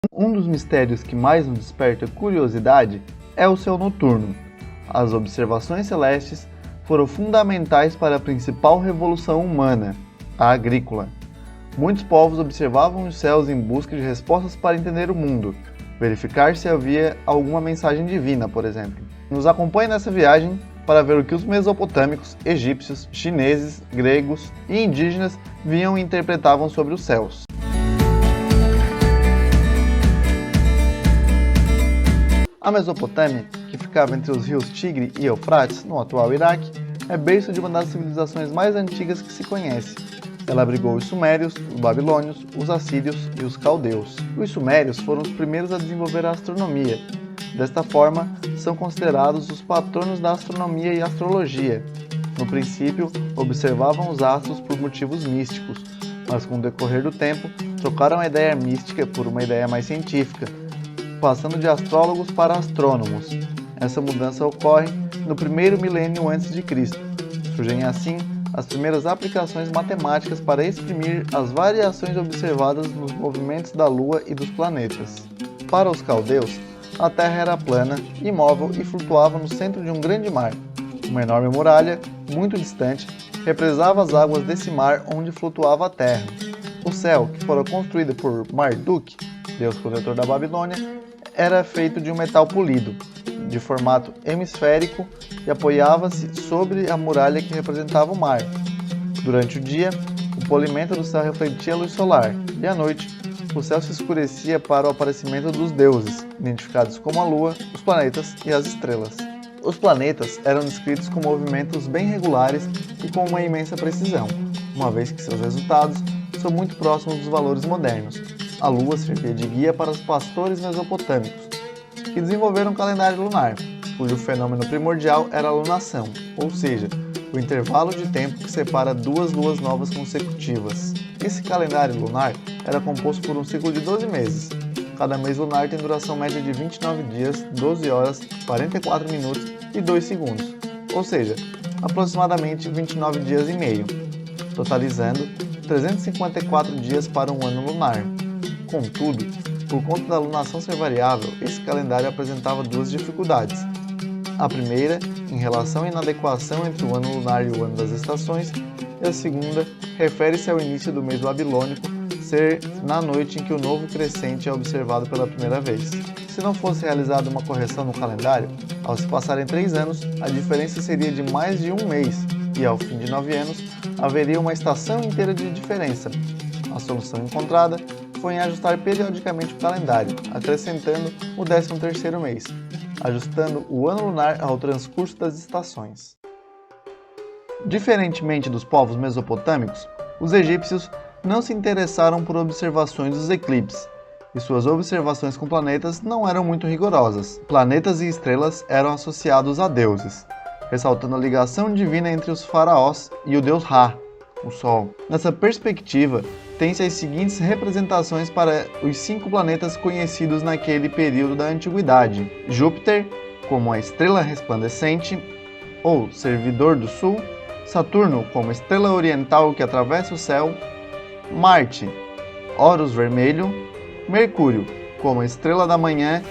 Um dos mistérios que mais nos desperta curiosidade é o céu noturno. As observações celestes foram fundamentais para a principal revolução humana, a agrícola. Muitos povos observavam os céus em busca de respostas para entender o mundo, verificar se havia alguma mensagem divina, por exemplo. Nos acompanhe nessa viagem para ver o que os mesopotâmicos, egípcios, chineses, gregos e indígenas viam e interpretavam sobre os céus. A Mesopotâmia, que ficava entre os rios Tigre e Eufrates, no atual Iraque, é berço de uma das civilizações mais antigas que se conhece. Ela abrigou os sumérios, os babilônios, os assírios e os caldeus. Os sumérios foram os primeiros a desenvolver a astronomia. Desta forma, são considerados os patronos da astronomia e astrologia. No princípio, observavam os astros por motivos místicos, mas com o decorrer do tempo, trocaram a ideia mística por uma ideia mais científica, passando de astrólogos para astrônomos. Essa mudança ocorre no primeiro milênio antes de Cristo. Surgem assim as primeiras aplicações matemáticas para exprimir as variações observadas nos movimentos da Lua e dos planetas. Para os caldeus, a Terra era plana, imóvel e flutuava no centro de um grande mar. Uma enorme muralha, muito distante, represava as águas desse mar onde flutuava a Terra. O céu, que fora construído por Marduk, deus protetor da Babilônia, era feito de um metal polido, de formato hemisférico, e apoiava-se sobre a muralha que representava o mar. Durante o dia, o polimento do céu refletia a luz solar, e à noite, o céu se escurecia para o aparecimento dos deuses, identificados como a Lua, os planetas e as estrelas. Os planetas eram descritos com movimentos bem regulares e com uma imensa precisão, uma vez que seus resultados são muito próximos dos valores modernos. A Lua servia de guia para os pastores mesopotâmicos, que desenvolveram um calendário lunar, cujo fenômeno primordial era a lunação, ou seja, o intervalo de tempo que separa duas luas novas consecutivas. Esse calendário lunar era composto por um ciclo de 12 meses. Cada mês lunar tem duração média de 29 dias, 12 horas, 44 minutos e 2 segundos, ou seja, aproximadamente 29 dias e meio, totalizando 354 dias para um ano lunar. Contudo, por conta da lunação ser variável, esse calendário apresentava duas dificuldades. A primeira, em relação à inadequação entre o ano lunar e o ano das estações, e a segunda, refere-se ao início do mês babilônico ser na noite em que o novo crescente é observado pela primeira vez. Se não fosse realizada uma correção no calendário, ao se passarem 3 anos, a diferença seria de mais de um mês, e ao fim de 9 anos, haveria uma estação inteira de diferença. A solução encontrada foi em ajustar periodicamente o calendário, acrescentando o 13º mês, ajustando o ano lunar ao transcurso das estações. Diferentemente dos povos mesopotâmicos, os egípcios não se interessaram por observações dos eclipses, e suas observações com planetas não eram muito rigorosas. Planetas e estrelas eram associados a deuses, ressaltando a ligação divina entre os faraós e o deus Ra, o Sol. Nessa perspectiva, tem-se as seguintes representações para os 5 planetas conhecidos naquele período da antiguidade: Júpiter, como a estrela resplandecente, ou servidor do sul; Saturno, como estrela oriental que atravessa o céu; Marte, Horus vermelho; Mercúrio, como estrela da manhã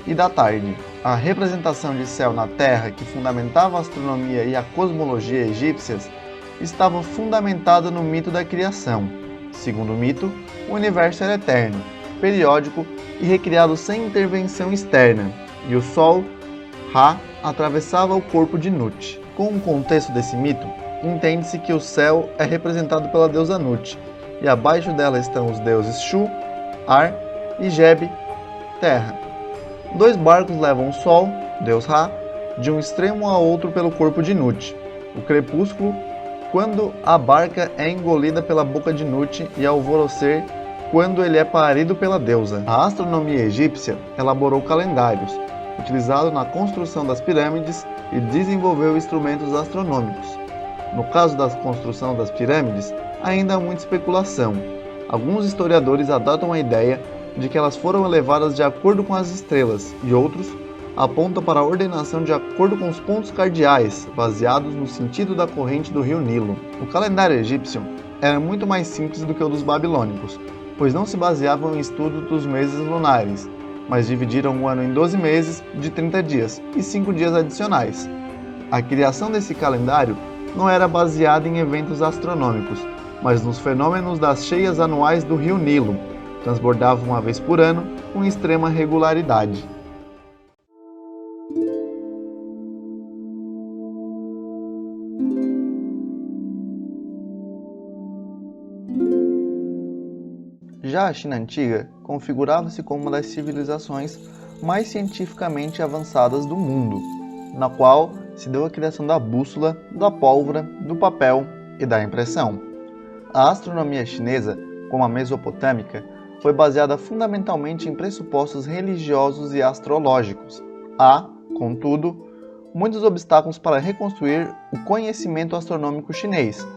e da tarde. A representação de céu na Terra que fundamentava a astronomia e a cosmologia egípcias estava fundamentada no mito da criação. Segundo o mito, o universo era eterno, periódico e recriado sem intervenção externa, e o Sol, Ra, atravessava o corpo de Nut. Com o contexto desse mito, entende-se que o céu é representado pela deusa Nut, e abaixo dela estão os deuses Shu, Ar e Geb, terra. 2 barcos levam o Sol, deus Ra, de um extremo a outro pelo corpo de Nut. O crepúsculo, quando a barca é engolida pela boca de Nut, e alvorecer, quando ele é parido pela deusa. A astronomia egípcia elaborou calendários, utilizado na construção das pirâmides, e desenvolveu instrumentos astronômicos. No caso da construção das pirâmides, ainda há muita especulação. Alguns historiadores adotam a ideia de que elas foram elevadas de acordo com as estrelas, e outros apontam para a ordenação de acordo com os pontos cardeais, baseados no sentido da corrente do rio Nilo. O calendário egípcio era muito mais simples do que o dos babilônicos, pois não se baseavam em estudo dos meses lunares, mas dividiram o ano em 12 meses de 30 dias e 5 dias adicionais. A criação desse calendário não era baseada em eventos astronômicos, mas nos fenômenos das cheias anuais do rio Nilo, transbordavam uma vez por ano com extrema regularidade. Já a China antiga configurava-se como uma das civilizações mais cientificamente avançadas do mundo, na qual se deu a criação da bússola, da pólvora, do papel e da impressão. A astronomia chinesa, como a mesopotâmica, foi baseada fundamentalmente em pressupostos religiosos e astrológicos. Há, contudo, muitos obstáculos para reconstruir o conhecimento astronômico chinês,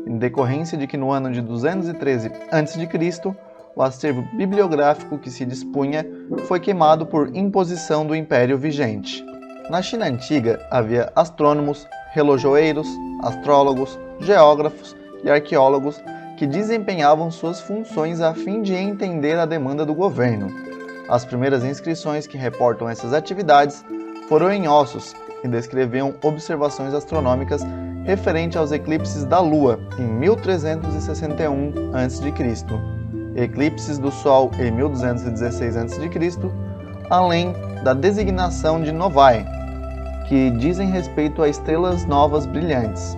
em decorrência de que no ano de 213 a.C., o acervo bibliográfico que se dispunha foi queimado por imposição do Império vigente. Na China antiga havia astrônomos, relojoeiros, astrólogos, geógrafos e arqueólogos que desempenhavam suas funções a fim de entender a demanda do governo. As primeiras inscrições que reportam essas atividades foram em ossos e descreviam observações astronômicas referente aos eclipses da Lua em 1361 a.C., eclipses do Sol em 1216 a.C., além da designação de novae, que dizem respeito a estrelas novas brilhantes.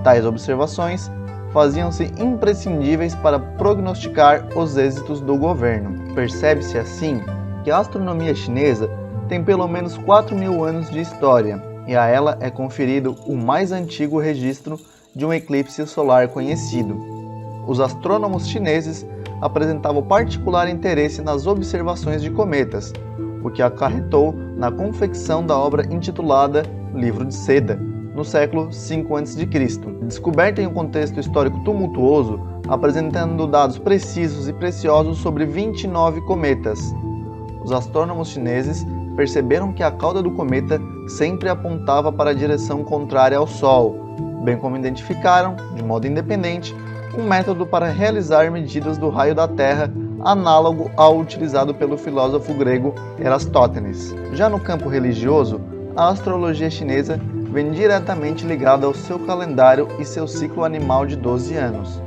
Tais observações faziam-se imprescindíveis para prognosticar os êxitos do governo. Percebe-se assim que a astronomia chinesa tem pelo menos 4.000 anos de história, e a ela é conferido o mais antigo registro de um eclipse solar conhecido. Os astrônomos chineses apresentavam particular interesse nas observações de cometas, o que acarretou na confecção da obra intitulada Livro de Seda, no século V a.C., descoberta em um contexto histórico tumultuoso, apresentando dados precisos e preciosos sobre 29 cometas. Os astrônomos chineses perceberam que a cauda do cometa sempre apontava para a direção contrária ao Sol, bem como identificaram, de modo independente, um método para realizar medidas do raio da Terra análogo ao utilizado pelo filósofo grego Erastótenes. Já no campo religioso, a astrologia chinesa vem diretamente ligada ao seu calendário e seu ciclo animal de 12 anos,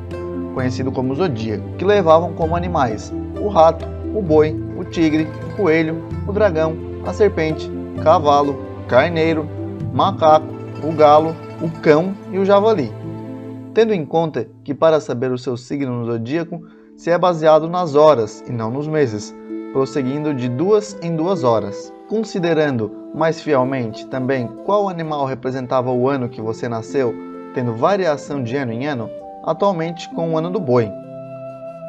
conhecido como zodíaco, que levavam como animais o rato, o boi, o tigre, o coelho, o dragão, a serpente, cavalo, carneiro, macaco, o galo, o cão e o javali. Tendo em conta que para saber o seu signo no zodíaco se é baseado nas horas e não nos meses, prosseguindo de 2 em 2 horas. Considerando mais fielmente também qual animal representava o ano que você nasceu, tendo variação de ano em ano, atualmente com o ano do boi.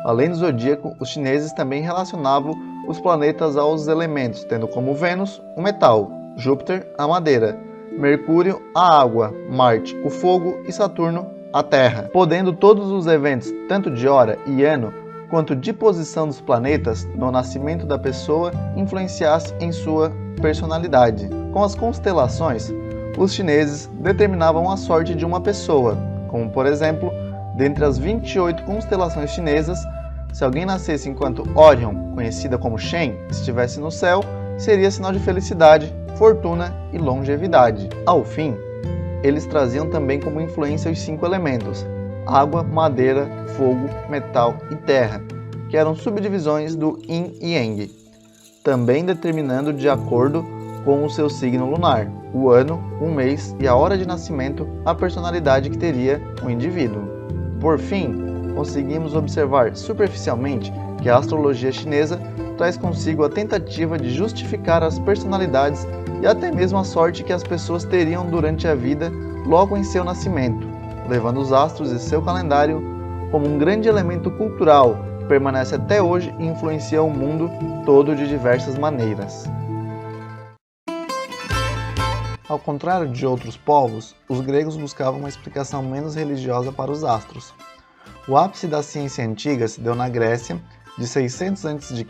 Além do zodíaco, os chineses também relacionavam os planetas aos elementos, tendo como Vênus o metal, Júpiter a madeira, Mercúrio a água, Marte o fogo e Saturno a Terra, podendo todos os eventos, tanto de hora e ano, quanto de posição dos planetas no nascimento da pessoa, influenciasse em sua personalidade. Com as constelações, os chineses determinavam a sorte de uma pessoa, como por exemplo, dentre as 28 constelações chinesas, se alguém nascesse enquanto Órion, conhecida como Shen, estivesse no céu, seria sinal de felicidade, fortuna e longevidade. Ao fim, eles traziam também como influência os 5 elementos, água, madeira, fogo, metal e terra, que eram subdivisões do Yin e Yang, também determinando de acordo com o seu signo lunar, o ano, o mês e a hora de nascimento, a personalidade que teria o indivíduo. Por fim, conseguimos observar superficialmente que a astrologia chinesa traz consigo a tentativa de justificar as personalidades e até mesmo a sorte que as pessoas teriam durante a vida logo em seu nascimento, levando os astros e seu calendário como um grande elemento cultural que permanece até hoje e influencia o mundo todo de diversas maneiras. Ao contrário de outros povos, os gregos buscavam uma explicação menos religiosa para os astros. O ápice da ciência antiga se deu na Grécia, de 600 a.C.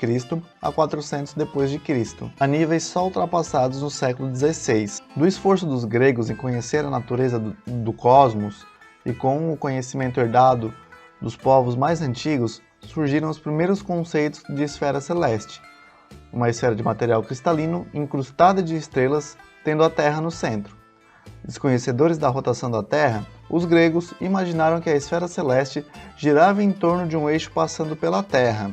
a 400 d.C., a níveis só ultrapassados no século XVI. Do esforço dos gregos em conhecer a natureza do cosmos e com o conhecimento herdado dos povos mais antigos, surgiram os primeiros conceitos de esfera celeste, uma esfera de material cristalino incrustada de estrelas, tendo a Terra no centro. Desconhecedores da rotação da Terra, os gregos imaginaram que a esfera celeste girava em torno de um eixo passando pela Terra.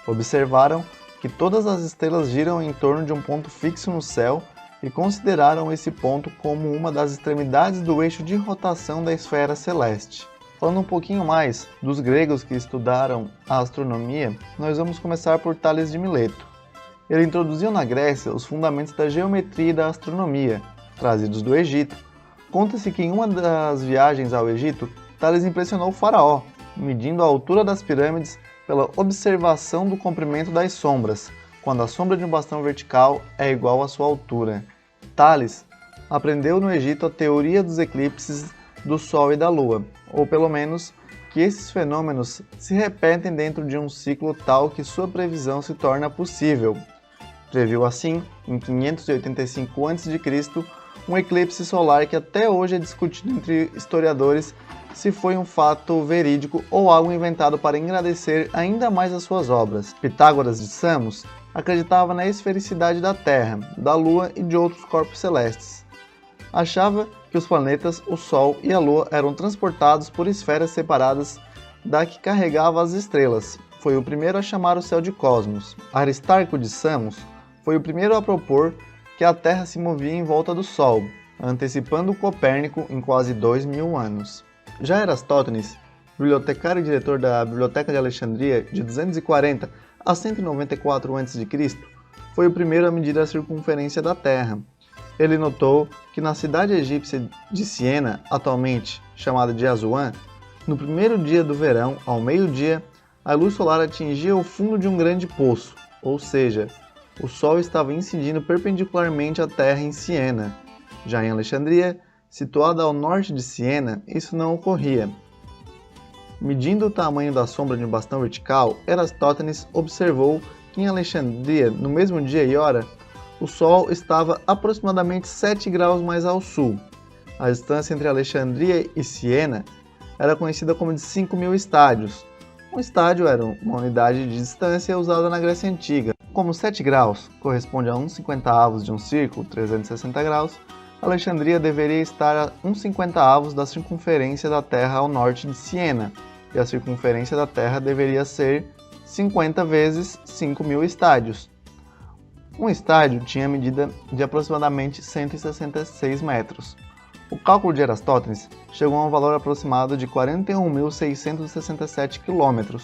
Observaram que todas as estrelas giram em torno de um ponto fixo no céu e consideraram esse ponto como uma das extremidades do eixo de rotação da esfera celeste. Falando um pouquinho mais dos gregos que estudaram a astronomia, nós vamos começar por Tales de Mileto. Ele introduziu na Grécia os fundamentos da geometria e da astronomia, trazidos do Egito. Conta-se que em uma das viagens ao Egito, Tales impressionou o faraó, medindo a altura das pirâmides pela observação do comprimento das sombras, quando a sombra de um bastão vertical é igual à sua altura. Tales aprendeu no Egito a teoria dos eclipses do Sol e da Lua, ou pelo menos que esses fenômenos se repetem dentro de um ciclo tal que sua previsão se torna possível. Previu assim, em 585 a.C., um eclipse solar que até hoje é discutido entre historiadores se foi um fato verídico ou algo inventado para engrandecer ainda mais as suas obras. Pitágoras de Samos acreditava na esfericidade da Terra, da Lua e de outros corpos celestes. Achava que os planetas, o Sol e a Lua eram transportados por esferas separadas da que carregava as estrelas. Foi o primeiro a chamar o céu de cosmos. Aristarco de Samos foi o primeiro a propor que a Terra se movia em volta do Sol, antecipando Copérnico em quase 2000 anos. Já Erastótenes, bibliotecário e diretor da Biblioteca de Alexandria de 240 a 194 a.C., foi o primeiro a medir a circunferência da Terra. Ele notou que na cidade egípcia de Siena, atualmente chamada de Assuã, no primeiro dia do verão, ao meio-dia, a luz solar atingia o fundo de um grande poço, ou seja, o Sol estava incidindo perpendicularmente à Terra em Siena. Já em Alexandria, situada ao norte de Siena, isso não ocorria. Medindo o tamanho da sombra de um bastão vertical, Erastótenes observou que em Alexandria, no mesmo dia e hora, o Sol estava aproximadamente 7 graus mais ao sul. A distância entre Alexandria e Siena era conhecida como de 5.000 estádios. Um estádio era uma unidade de distância usada na Grécia Antiga. Como 7 graus corresponde a 1/50 de um círculo, 360 graus, Alexandria deveria estar a 1/50 da circunferência da Terra ao norte de Siena, e a circunferência da Terra deveria ser 50 vezes 5.000 estádios. Um estádio tinha medida de aproximadamente 166 metros. O cálculo de Erastótenes chegou a um valor aproximado de 41.667 km.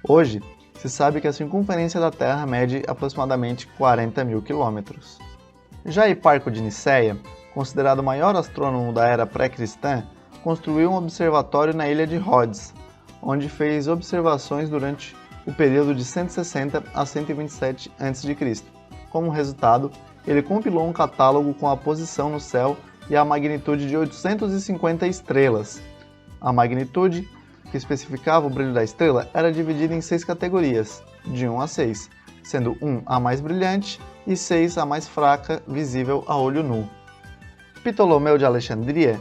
Hoje, se sabe que a circunferência da Terra mede aproximadamente 40.000 km. Já Hiparco de Niceia, considerado o maior astrônomo da era pré-cristã, construiu um observatório na ilha de Rhodes, onde fez observações durante o período de 160 a 127 a.C. Como resultado, ele compilou um catálogo com a posição no céu e a magnitude de 850 estrelas. A magnitude, que especificava o brilho da estrela, era dividida em 6 categorias, de 1 a 6, sendo 1 a mais brilhante e 6 a mais fraca, visível a olho nu. Ptolomeu de Alexandria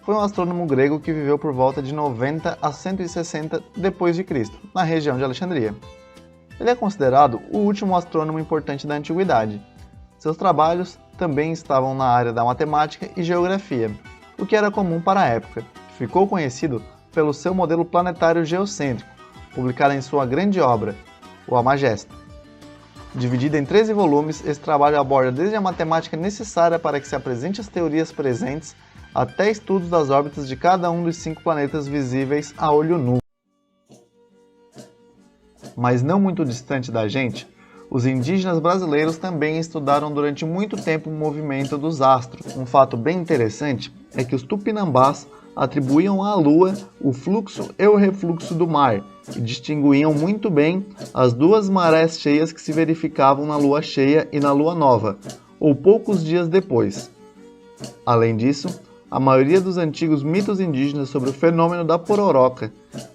foi um astrônomo grego que viveu por volta de 90 a 160 d.C., na região de Alexandria. Ele é considerado o último astrônomo importante da antiguidade. Seus trabalhos também estavam na área da matemática e geografia, o que era comum para a época. Ficou conhecido pelo seu modelo planetário geocêntrico, publicado em sua grande obra, o Almagesta. Dividido em 13 volumes, esse trabalho aborda desde a matemática necessária para que se apresente as teorias presentes até estudos das órbitas de cada um dos 5 planetas visíveis a olho nu. Mas não muito distante da gente, os indígenas brasileiros também estudaram durante muito tempo o movimento dos astros. Um fato bem interessante é que os tupinambás atribuíam à Lua o fluxo e o refluxo do mar e distinguiam muito bem as duas marés cheias que se verificavam na Lua cheia e na Lua nova, ou poucos dias depois. Além disso, a maioria dos antigos mitos indígenas sobre o fenômeno da pororoca,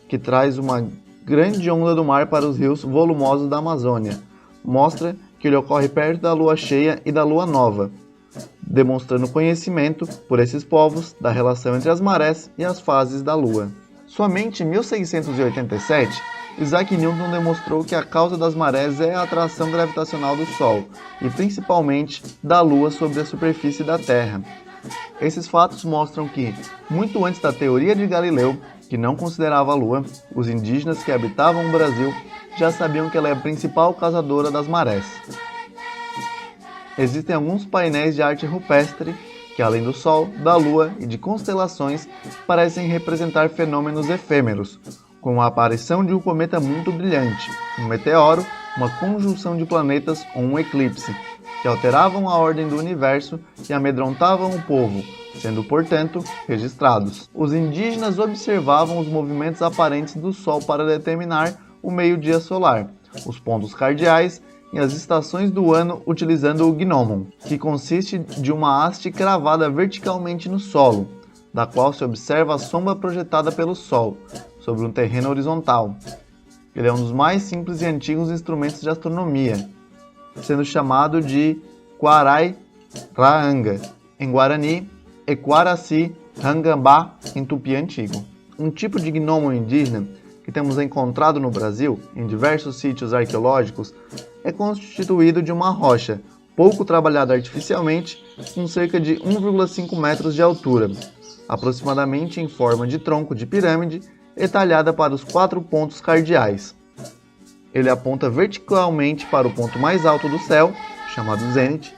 que traz uma grande onda do mar para os rios volumosos da Amazônia, mostra que ele ocorre perto da lua cheia e da lua nova, demonstrando conhecimento por esses povos da relação entre as marés e as fases da lua. Somente em 1687 Isaac Newton demonstrou que a causa das marés é a atração gravitacional do Sol, e principalmente da Lua sobre a superfície da Terra. Esses fatos mostram que, muito antes da teoria de Galileu, que não considerava a Lua, os indígenas que habitavam o Brasil já sabiam que ela é a principal causadora das marés. Existem alguns painéis de arte rupestre que, além do Sol, da Lua e de constelações, parecem representar fenômenos efêmeros, como a aparição de um cometa muito brilhante, um meteoro, uma conjunção de planetas ou um eclipse, que alteravam a ordem do universo e amedrontavam o povo, sendo, portanto, registrados. Os indígenas observavam os movimentos aparentes do Sol para determinar o meio-dia solar, os pontos cardeais e as estações do ano utilizando o gnomon, que consiste de uma haste cravada verticalmente no solo, da qual se observa a sombra projetada pelo Sol, sobre um terreno horizontal. Ele é um dos mais simples e antigos instrumentos de astronomia, sendo chamado de Quarai-Raanga, em Guarani, e Quaraci-Rangambá, em Tupi antigo. Um tipo de gnomo indígena que temos encontrado no Brasil, em diversos sítios arqueológicos, é constituído de uma rocha, pouco trabalhada artificialmente, com cerca de 1,5 metros de altura, aproximadamente em forma de tronco de pirâmide e talhada para os 4 pontos cardeais. Ele aponta verticalmente para o ponto mais alto do céu, chamado zênite,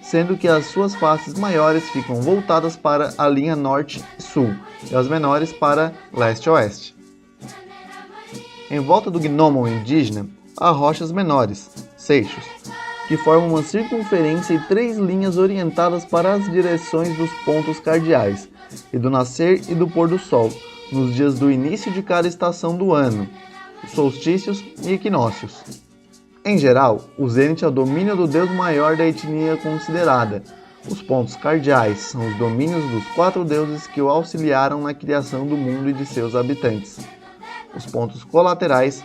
sendo que as suas faces maiores ficam voltadas para a linha norte e sul, e as menores para leste e oeste. Em volta do gnomon indígena, há rochas menores, seixos, que formam uma circunferência e 3 linhas orientadas para as direções dos pontos cardeais, e do nascer e do pôr do sol, nos dias do início de cada estação do ano, solstícios e equinócios. Em geral, o zênite é o domínio do deus maior da etnia considerada. Os pontos cardeais são os domínios dos 4 deuses que o auxiliaram na criação do mundo e de seus habitantes. Os pontos colaterais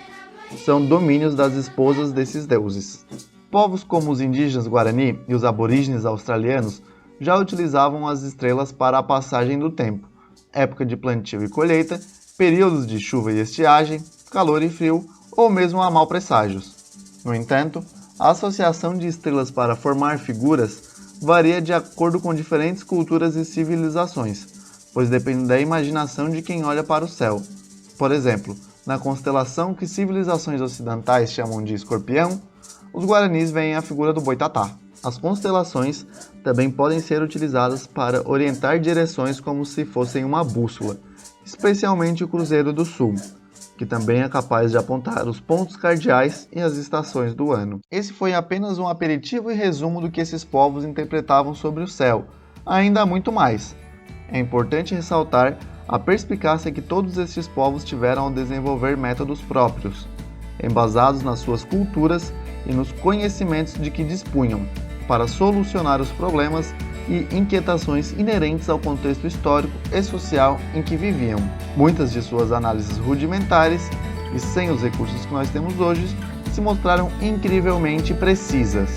são domínios das esposas desses deuses. Povos como os indígenas Guarani e os aborígenes australianos já utilizavam as estrelas para a passagem do tempo, época de plantio e colheita, períodos de chuva e estiagem, calor e frio, ou mesmo a mau presságios. No entanto, a associação de estrelas para formar figuras varia de acordo com diferentes culturas e civilizações, pois depende da imaginação de quem olha para o céu. Por exemplo, na constelação que civilizações ocidentais chamam de Escorpião, os guaranis veem a figura do Boitatá. As constelações também podem ser utilizadas para orientar direções como se fossem uma bússola, especialmente o Cruzeiro do Sul, que também é capaz de apontar os pontos cardeais e as estações do ano. Esse foi apenas um aperitivo e resumo do que esses povos interpretavam sobre o céu. Ainda há muito mais. É importante ressaltar a perspicácia que todos estes povos tiveram ao desenvolver métodos próprios, embasados nas suas culturas e nos conhecimentos de que dispunham, para solucionar os problemas e inquietações inerentes ao contexto histórico e social em que viviam. Muitas de suas análises rudimentares e sem os recursos que nós temos hoje se mostraram incrivelmente precisas.